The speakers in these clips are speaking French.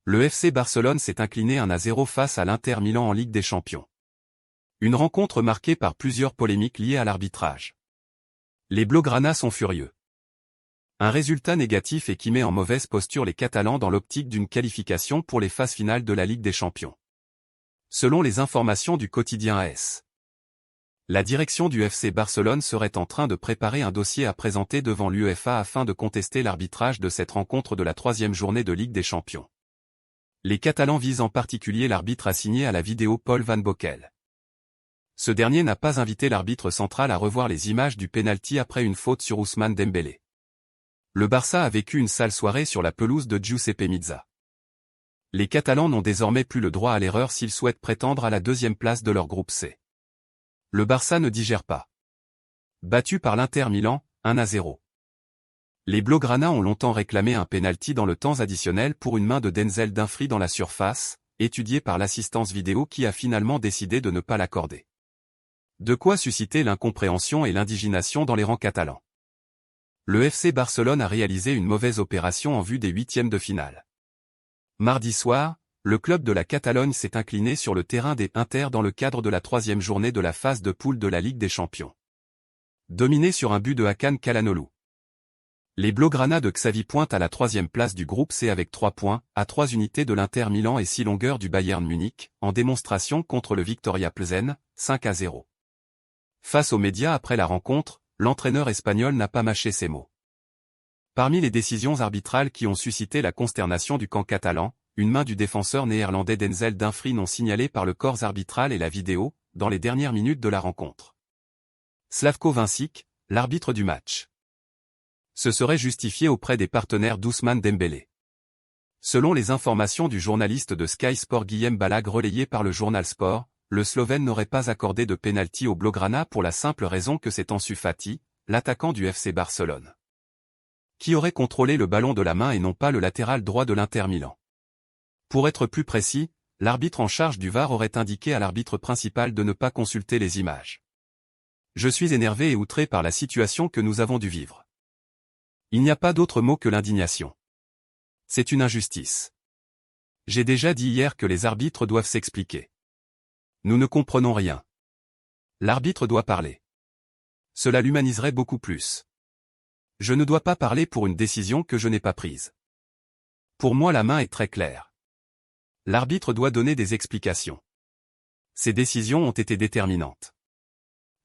Le FC Barcelone s'est incliné 1-0 face à l'Inter Milan en Ligue des Champions. Une rencontre marquée par plusieurs polémiques liées à l'arbitrage. Les Blaugrana sont furieux. Un résultat négatif et qui met en mauvaise posture les Catalans dans l'optique d'une qualification pour les phases finales de la Ligue des Champions. Selon les informations du quotidien AS, la direction du FC Barcelone serait en train de préparer un dossier à présenter devant l'UEFA afin de contester l'arbitrage de cette rencontre de la 3e journée de Ligue des Champions. Les Catalans visent en particulier l'arbitre assigné à la vidéo Paul Van Boekel. Ce dernier n'a pas invité l'arbitre central à revoir les images du pénalty après une faute sur Ousmane Dembélé. Le Barça a vécu une sale soirée sur la pelouse de Giuseppe Meazza. Les Catalans n'ont désormais plus le droit à l'erreur s'ils souhaitent prétendre à la 2e place de leur groupe C. Le Barça ne digère pas. Battu par l'Inter Milan, 1-0. Les Blaugrana ont longtemps réclamé un pénalty dans le temps additionnel pour une main de Denzel Dumfries dans la surface, étudiée par l'assistance vidéo qui a finalement décidé de ne pas l'accorder. De quoi susciter l'incompréhension et l'indignation dans les rangs catalans. Le FC Barcelone a réalisé une mauvaise opération en vue des 8e de finale. Mardi soir, le club de la Catalogne s'est incliné sur le terrain des Inter dans le cadre de la 3e journée de la phase de poule de la Ligue des Champions. Dominé sur un but de Hakan Çalhanoğlu. Les Blaugrana de Xavi pointent à la 3e place du groupe C avec 3 points, à 3 unités de l'Inter Milan et 6 longueurs du Bayern Munich, en démonstration contre le Victoria Plzen, 5-0. Face aux médias après la rencontre, l'entraîneur espagnol n'a pas mâché ses mots. Parmi les décisions arbitrales qui ont suscité la consternation du camp catalan, une main du défenseur néerlandais Denzel Dumfries non signalée par le corps arbitral et la vidéo, dans les dernières minutes de la rencontre. Slavko Vincic, l'arbitre du match, se serait justifié auprès des partenaires d'Ousmane Dembélé. Selon les informations du journaliste de Sky Sport Guillem Balag relayées par le journal Sport, le Slovène n'aurait pas accordé de pénalty au Blaugrana pour la simple raison que c'est Ansu Fati, l'attaquant du FC Barcelone, qui aurait contrôlé le ballon de la main et non pas le latéral droit de l'Inter Milan. Pour être plus précis, l'arbitre en charge du VAR aurait indiqué à l'arbitre principal de ne pas consulter les images. Je suis énervé et outré par la situation que nous avons dû vivre. Il n'y a pas d'autre mot que l'indignation. C'est une injustice. J'ai déjà dit hier que les arbitres doivent s'expliquer. Nous ne comprenons rien. L'arbitre doit parler. Cela l'humaniserait beaucoup plus. Je ne dois pas parler pour une décision que je n'ai pas prise. Pour moi la main est très claire. L'arbitre doit donner des explications. Ces décisions ont été déterminantes.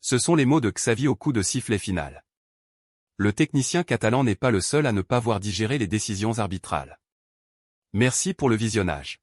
Ce sont les mots de Xavi au coup de sifflet final. Le technicien catalan n'est pas le seul à ne pas voir digérer les décisions arbitrales. Merci pour le visionnage.